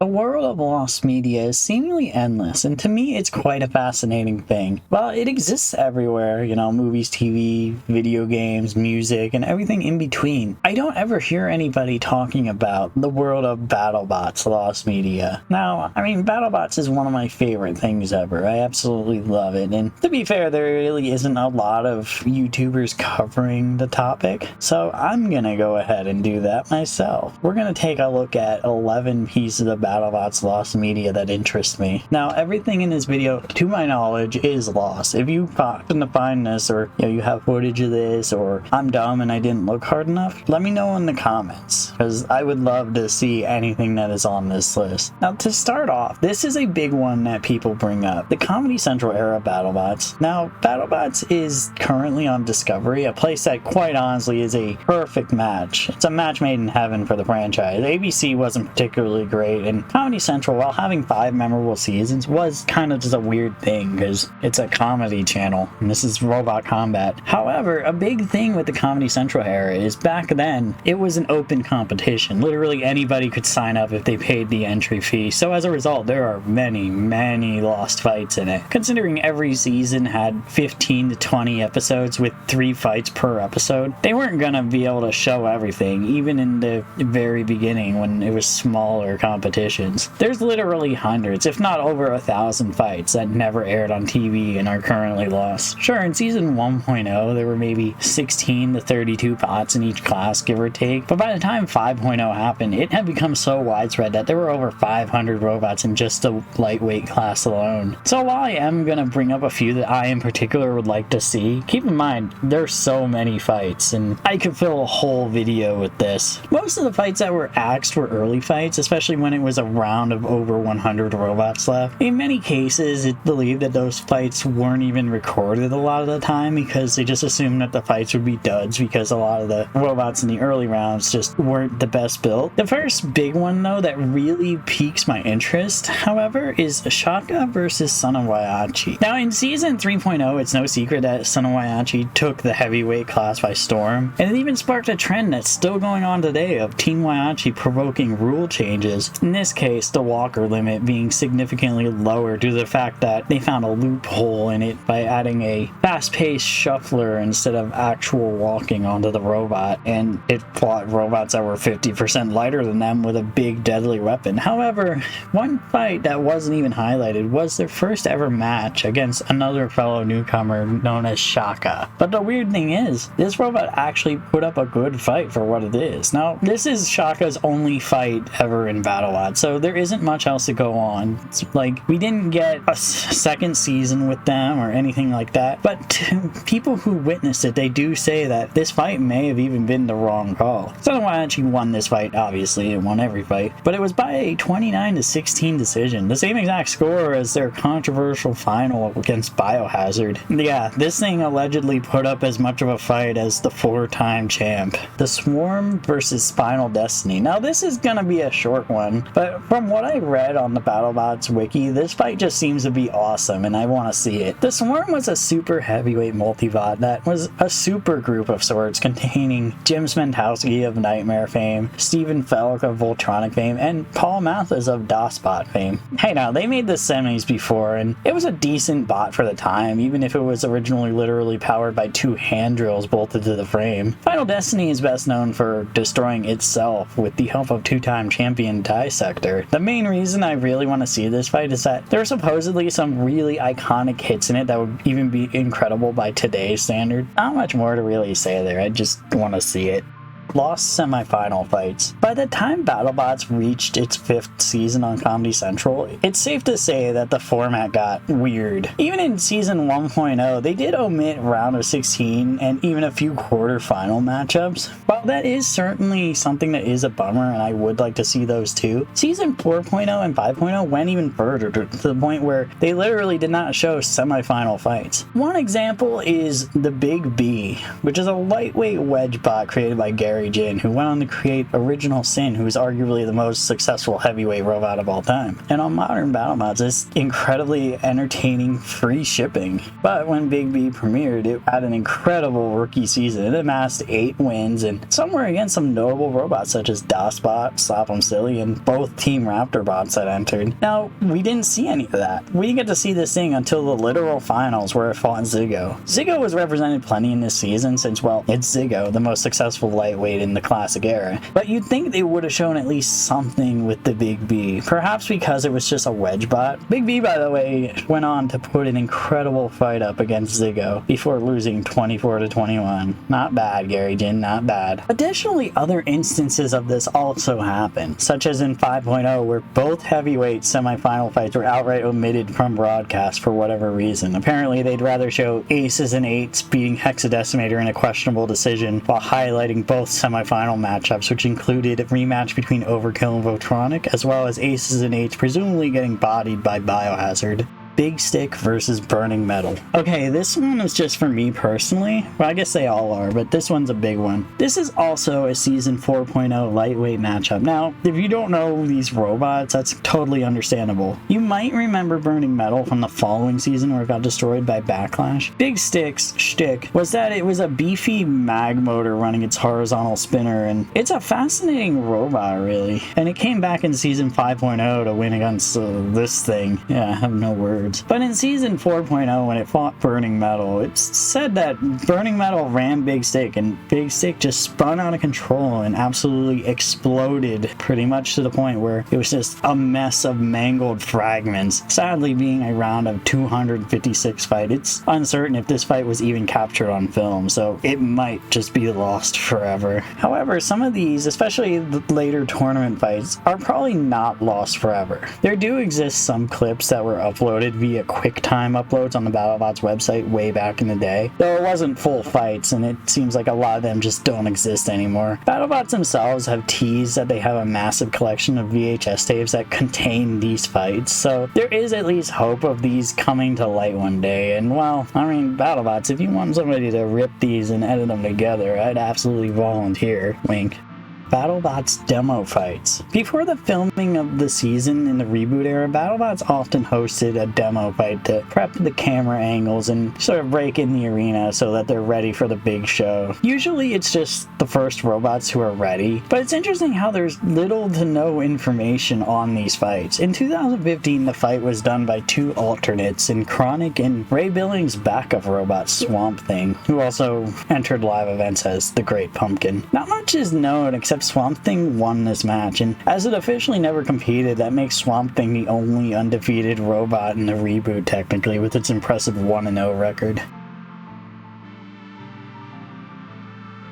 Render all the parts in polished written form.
The world of lost media is seemingly endless, and to me, it's quite a fascinating thing. Well, it exists everywhere, movies, TV, video games, music, and everything in between. I don't ever hear anybody talking about the world of BattleBots lost media. Now, BattleBots is one of my favorite things ever. I absolutely love it, and to be fair, there really isn't a lot of YouTubers covering the topic, so I'm gonna go ahead and do that myself. We're gonna take a look at 11 pieces of BattleBots lost media that interest me. Now, everything in this video, to my knowledge, is lost. If you happen to find this, or you have footage of this, or I'm dumb and I didn't look hard enough, let me know in the comments, because I would love to see anything that is on this list. Now, to start off, this is a big one that people bring up, the Comedy Central era BattleBots. Now, BattleBots is currently on Discovery, a place that quite honestly is a perfect match. It's a match made in heaven for the franchise. ABC wasn't particularly great, and Comedy Central, while having 5 memorable seasons, was kind of just a weird thing because it's a comedy channel and this is robot combat. However, a big thing with the Comedy Central era is back then it was an open competition. Literally anybody could sign up if they paid the entry fee. So as a result, there are many lost fights in it. Considering every season had 15 to 20 episodes with 3 fights per episode, they weren't gonna be able to show everything, even in the very beginning when it was smaller competitions. There's literally hundreds, if not over 1,000 fights that never aired on TV and are currently lost. Sure, in season 1.0, there were maybe 16 to 32 bots in each class, give or take, but by the time 5.0 happened, it had become so widespread that there were over 500 robots in just the lightweight class alone. So while I am going to bring up a few that I in particular would like to see, keep in mind, there's so many fights, and I could fill a whole video with this. Most of the fights that were axed were early fights, especially when it was a round of over 100 robots left. In many cases, it's believed that those fights weren't even recorded a lot of the time because they just assumed that the fights would be duds because a lot of the robots in the early rounds just weren't the best built. The first big one, though, that really piques my interest, however, is Shaka versus Son of Waiachi. Now, in season 3.0, it's no secret that Son of Waiachi took the heavyweight class by storm, and it even sparked a trend that's still going on today of Team Waiachi provoking rule changes. In this case, the walker limit being significantly lower due to the fact that they found a loophole in it by adding a fast-paced shuffler instead of actual walking onto the robot, and it fought robots that were 50% lighter than them with a big deadly weapon. However, one fight that wasn't even highlighted was their first ever match against another fellow newcomer known as Shaka. But the weird thing is, this robot actually put up a good fight for what it is. Now, this is Shaka's only fight ever in BattleBots, so there isn't much else to go on. It's like, we didn't get a second season with them or anything like that, but to people who witnessed it, they do say that this fight may have even been the wrong call. Son of Waiachi won this fight, obviously, it won every fight, but it was by a 29-16 decision, the same exact score as their controversial final against Biohazard. Yeah, this thing allegedly put up as much of a fight as the 4-time champ. The Swarm versus Final Destiny. Now, this is gonna be a short one, but from what I read on the BattleBots wiki, this fight just seems to be awesome and I want to see it. The Swarm was a super heavyweight multibot that was a super group of sorts containing Jim Smentowski of Nightmare fame, Stephen Felk of Voltronic fame, and Paul Mathis of DOSBot fame. Hey now, they made the semis before and it was a decent bot for the time, even if it was originally literally powered by 2 hand drills bolted to the frame. Final Destiny is best known for destroying itself with the help of 2-time champion Dissector. The main reason I really want to see this fight is that there are supposedly some really iconic hits in it that would even be incredible by today's standard. Not much more to really say there, I just want to see it. Lost semifinal fights. By the time BattleBots reached its 5th season on Comedy Central, it's safe to say that the format got weird. Even in season 1.0, they did omit round of 16 and even a few quarterfinal matchups. While that is certainly something that is a bummer and I would like to see those too, season 4.0 and 5.0 went even further to the point where they literally did not show semifinal fights. One example is the Big B, which is a lightweight wedge bot created by Gary Gary Jin, who went on to create Original Sin, who is arguably the most successful heavyweight robot of all time. And on modern BattleBots, it's incredibly entertaining free shipping. But when Big B premiered, it had an incredible rookie season. It amassed 8 wins, and some were against some notable robots such as DOSBot, Slap 'em Silly, and both Team Raptor bots that entered. Now, we didn't see any of that. We didn't get to see this thing until the literal finals where it fought Ziggo. Ziggo was represented plenty in this season since, well, it's Ziggo, the most successful lightweight in the classic era. But you'd think they would have shown at least something with the Big B, perhaps because it was just a wedge bot. Big B, by the way, went on to put an incredible fight up against Ziggo before losing 24-21. Not bad, Gary Jin, not bad. Additionally, other instances of this also happened, such as in 5.0 where both heavyweight semifinal fights were outright omitted from broadcast for whatever reason. Apparently, they'd rather show Aces and Eights beating Hexadecimator in a questionable decision while highlighting both semifinal matchups, which included a rematch between Overkill and Votronic, as well as Aces and Eights presumably getting bodied by Biohazard. Big Stick versus Burning Metal. Okay, this one is just for me personally. Well, I guess they all are, but this one's a big one. This is also a Season 4.0 lightweight matchup. Now, if you don't know these robots, that's totally understandable. You might remember Burning Metal from the following season where it got destroyed by Backlash. Big Stick's shtick was that it was a beefy mag motor running its horizontal spinner, and it's a fascinating robot, really. And it came back in Season 5.0 to win against this thing. Yeah, I have no words. But in Season 4.0, when it fought Burning Metal, it's said that Burning Metal ran Big Stick, and Big Stick just spun out of control and absolutely exploded, pretty much to the point where it was just a mess of mangled fragments. Sadly, being a round of 256 fight, it's uncertain if this fight was even captured on film, so it might just be lost forever. However, some of these, especially the later tournament fights, are probably not lost forever. There do exist some clips that were uploaded via QuickTime uploads on the BattleBots website way back in the day, though it wasn't full fights, and it seems like a lot of them just don't exist anymore. BattleBots themselves have teased that they have a massive collection of VHS tapes that contain these fights, so there is at least hope of these coming to light one day. And well, I mean, BattleBots, if you want somebody to rip these and edit them together, I'd absolutely volunteer. Wink. BattleBots demo fights. Before the filming of the season in the reboot era, BattleBots often hosted a demo fight to prep the camera angles and sort of break in the arena so that they're ready for the big show. Usually it's just the first robots who are ready, but it's interesting how there's little to no information on these fights. In 2015, the fight was done by 2 alternates in Chronic and Ray Billings' backup robot Swamp Thing, who also entered live events as the Great Pumpkin. Not much is known except Swamp Thing won this match, and as it officially never competed, that makes Swamp Thing the only undefeated robot in the reboot technically, with its impressive 1-0 record.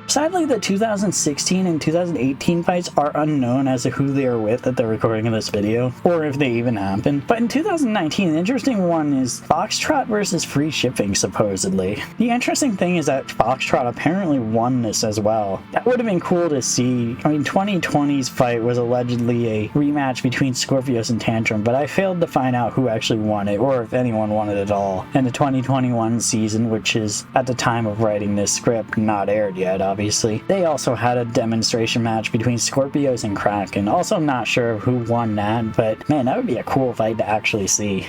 Sadly, the 2016 and 2018 fights are unknown as to who they are with at the recording of this video, or if they even happened. But in 2019, an interesting one is Foxtrot versus Free Shipping, supposedly. The interesting thing is that Foxtrot apparently won this as well. That would have been cool to see. I mean, 2020's fight was allegedly a rematch between Scorpios and Tantrum, but I failed to find out who actually won it, or if anyone won it at all. And the 2021 season, which is, at the time of writing this script, not aired yet, obviously. They also had a demonstration match between Scorpios and Kraken. Also not sure who won that, but man, that would be a cool fight to actually see.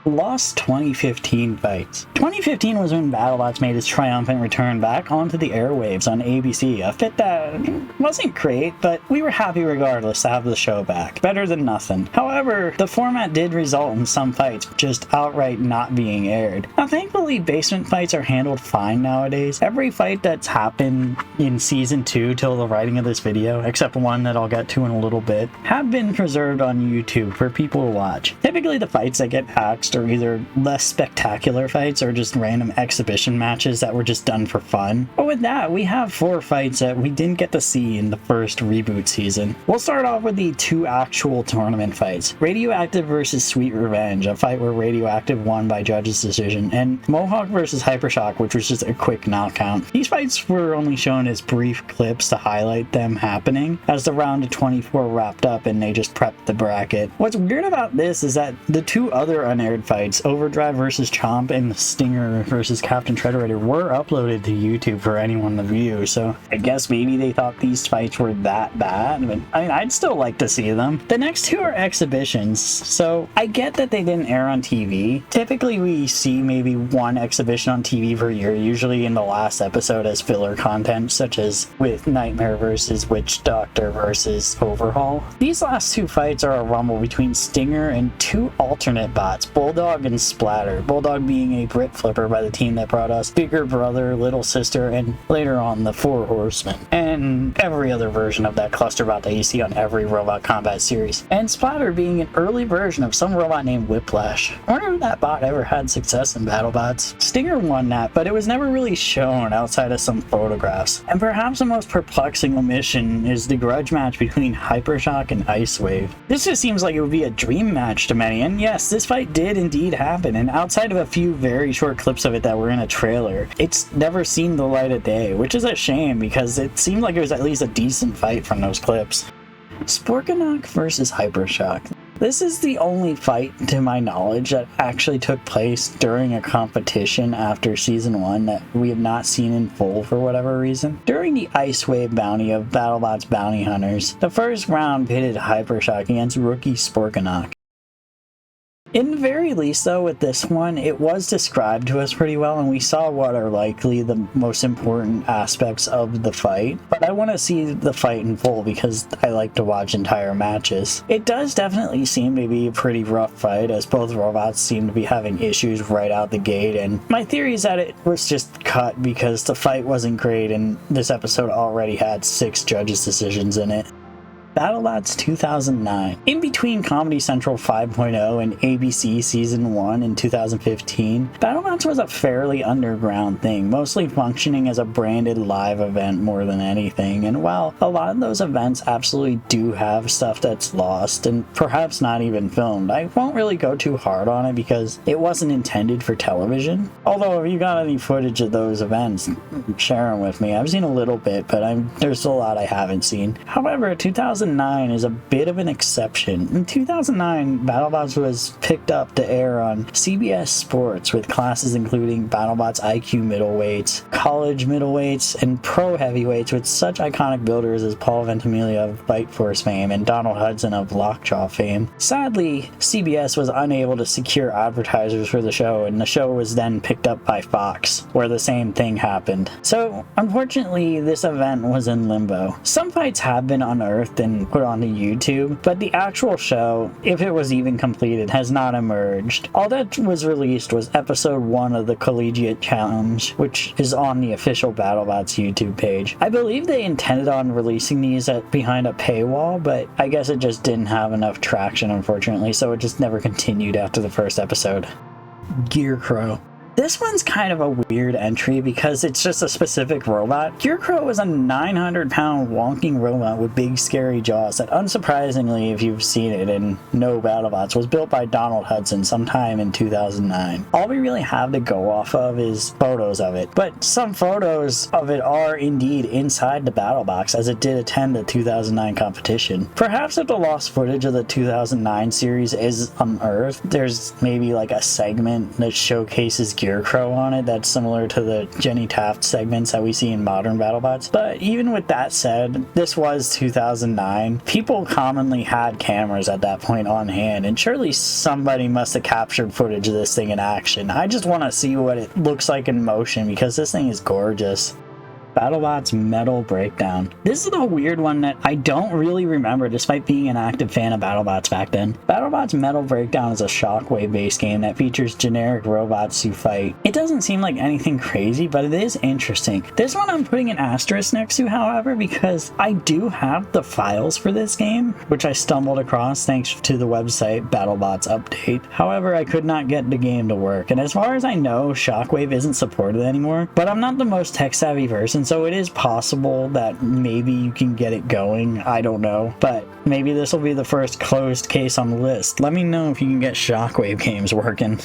Lost 2015 fights. 2015 was when BattleBots made its triumphant return back onto the airwaves on ABC, a fit that wasn't great, but we were happy regardless to have the show back. Better than nothing. However, the format did result in some fights just outright not being aired. Now, thankfully, basement fights are handled fine nowadays. Every fight that's happened in Season 2 till the writing of this video, except one that I'll get to in a little bit, have been preserved on YouTube for people to watch. Typically, the fights that get axed are either less spectacular fights or just random exhibition matches that were just done for fun. But with that, we have 4 fights that we didn't get to see in the first reboot season. We'll start off with the 2 actual tournament fights. Radioactive versus Sweet Revenge, a fight where Radioactive won by judge's decision, and Mohawk versus Hypershock, which was just a quick knockout. These fights were only shown as brief clips to highlight them happening as the round of 24 wrapped up and they just prepped the bracket. What's weird about this is that the 2 other unaired fights, Overdrive versus Chomp and Stinger versus Captain Treader were uploaded to YouTube for anyone to view, so I guess maybe they thought these fights were that bad, but I mean, I'd still like to see them. The next two are exhibitions, so I get that they didn't air on TV. Typically we see maybe one exhibition on TV per year, usually in the last episode as filler content, such as with Nightmare versus Witch Doctor versus Overhaul. These last two fights are a rumble between Stinger and two alternate bots, Bulldog and Splatter. Bulldog being a Brit flipper by the team that brought us Bigger Brother, Little Sister, and later on the Four Horsemen, and every other version of that cluster bot that you see on every Robot Combat series. And Splatter being an early version of some robot named Whiplash. I wonder if that bot ever had success in BattleBots. Stinger won that, but it was never really shown outside of some photographs. And perhaps the most perplexing omission is the grudge match between Hypershock and Ice Wave. This just seems like it would be a dream match to many, and yes, this fight did indeed happen, and outside of a few very short clips of it that were in a trailer, it's never seen the light of day, which is a shame because it seemed like it was at least a decent fight from those clips. Sporkanok versus Hypershock. This is the only fight, to my knowledge, that actually took place during a competition after Season 1 that we have not seen in full for whatever reason. During the Ice Wave bounty of BattleBots Bounty Hunters, the first round pitted Hypershock against rookie Sporkanok. In the very least, though, with this one, it was described to us pretty well, and we saw what are likely the most important aspects of the fight. But I want to see the fight in full because I like to watch entire matches. It does definitely seem to be a pretty rough fight, as both robots seem to be having issues right out the gate, and my theory is that it was just cut because the fight wasn't great, and this episode already had 6 judges' decisions in it. BattleBots 2009. In between Comedy Central 5.0 and ABC Season 1 in 2015, BattleBots was a fairly underground thing, mostly functioning as a branded live event more than anything, and while a lot of those events absolutely do have stuff that's lost and perhaps not even filmed, I won't really go too hard on it because it wasn't intended for television. Although if you got any footage of those events, share them with me. I've seen a little bit, but there's a lot I haven't seen. However, 2009 is a bit of an exception. In 2009, BattleBots was picked up to air on CBS Sports with classes including BattleBots IQ middleweights, college middleweights, and pro heavyweights with such iconic builders as Paul Ventimiglia of Bite Force fame and Donald Hudson of Lockjaw fame. Sadly, CBS was unable to secure advertisers for the show, and the show was then picked up by Fox, where the same thing happened. So, unfortunately, this event was in limbo. Some fights have been unearthed and put onto YouTube, but the actual show, if it was even completed, has not emerged. All that was released was episode 1 of the Collegiate Challenge, which is on the official BattleBots YouTube page. I believe they intended on releasing these behind a paywall, but I guess it just didn't have enough traction, unfortunately, so it just never continued after the first episode. Gear Crow. This one's kind of a weird entry because it's just a specific robot. Gear Crow is a 900-pound wonking robot with big scary jaws that, unsurprisingly, if you've seen it and know BattleBots, was built by Donald Hudson sometime in 2009. All we really have to go off of is photos of it, but some photos of it are indeed inside the battle box, as it did attend the 2009 competition. Perhaps if the lost footage of the 2009 series is unearthed, there's maybe like a segment that showcases Gear Crow on it that's similar to the Jenny Taft segments that we see in modern BattleBots. But even with that said, this was 2009. People commonly had cameras at that point on hand, and surely somebody must have captured footage of this thing in action. I just want to see what it looks like in motion because this thing is gorgeous. BattleBots Metal Breakdown. This is a weird one that I don't really remember despite being an active fan of BattleBots back then. BattleBots Metal Breakdown is a shockwave-based game that features generic robots who fight. It doesn't seem like anything crazy, but it is interesting. This one I'm putting an asterisk next to, however, because I do have the files for this game, which I stumbled across thanks to the website BattleBots Update. However, I could not get the game to work, and as far as I know, Shockwave isn't supported anymore, but I'm not the most tech-savvy person, so it is possible that maybe you can get it going. I don't know, but maybe this will be the first closed case on the list. Let me know if you can get Shockwave games working.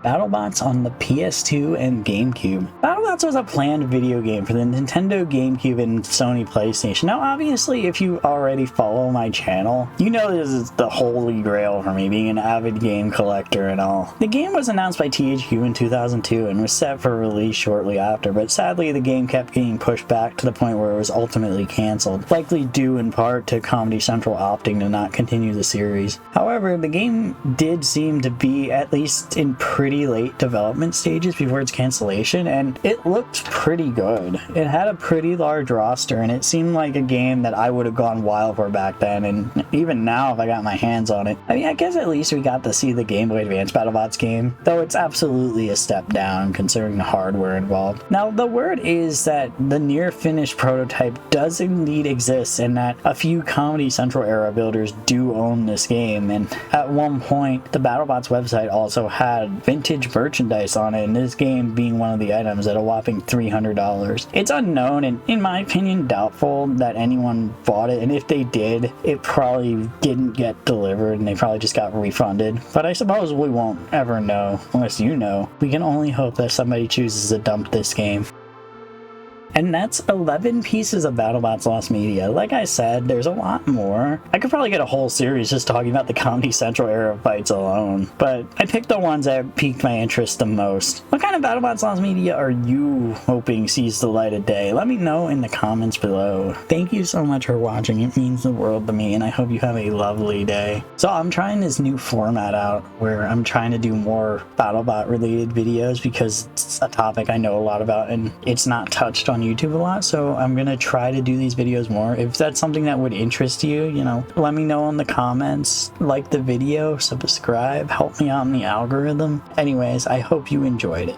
BattleBots on the PS2 and GameCube. BattleBots was a planned video game for the Nintendo GameCube and Sony PlayStation. Now, obviously, if you already follow my channel, you know this is the holy grail for me, being an avid game collector and all. The game was announced by THQ in 2002 and was set for release shortly after, but sadly the game kept getting pushed back to the point where it was ultimately cancelled, likely due in part to Comedy Central opting to not continue the series. However, the game did seem to be at least in pretty late development stages before its cancellation, and it looked pretty good. It had a pretty large roster, and it seemed like a game that I would have gone wild for back then, and even now if I got my hands on it. I mean, I guess at least we got to see the Game Boy Advance BattleBots game, though it's absolutely a step down considering the hardware involved. Now, the word is that the near finished prototype does indeed exist, and that a few Comedy Central era builders do own this game, and at one point the BattleBots website also had vintage merchandise on it, and this game being one of the items at a whopping $300. It's unknown and, in my opinion, doubtful that anyone bought it, and if they did, it probably didn't get delivered and they probably just got refunded. But I suppose we won't ever know unless you know. We can only hope that somebody chooses to dump this game. And that's 11 pieces of BattleBots Lost Media. Like I said, there's a lot more. I could probably get a whole series just talking about the Comedy Central era fights alone, but I picked the ones that piqued my interest the most. What kind of BattleBots Lost Media are you hoping sees the light of day? Let me know in the comments below. Thank you so much for watching. It means the world to me, and I hope you have a lovely day. So I'm trying this new format out where I'm trying to do more BattleBot related videos because it's a topic I know a lot about and it's not touched on YouTube a lot, so I'm gonna try to do these videos more. If that's something that would interest you, let me know in the comments. Like the video, subscribe, help me out in the algorithm. Anyways, I hope you enjoyed it.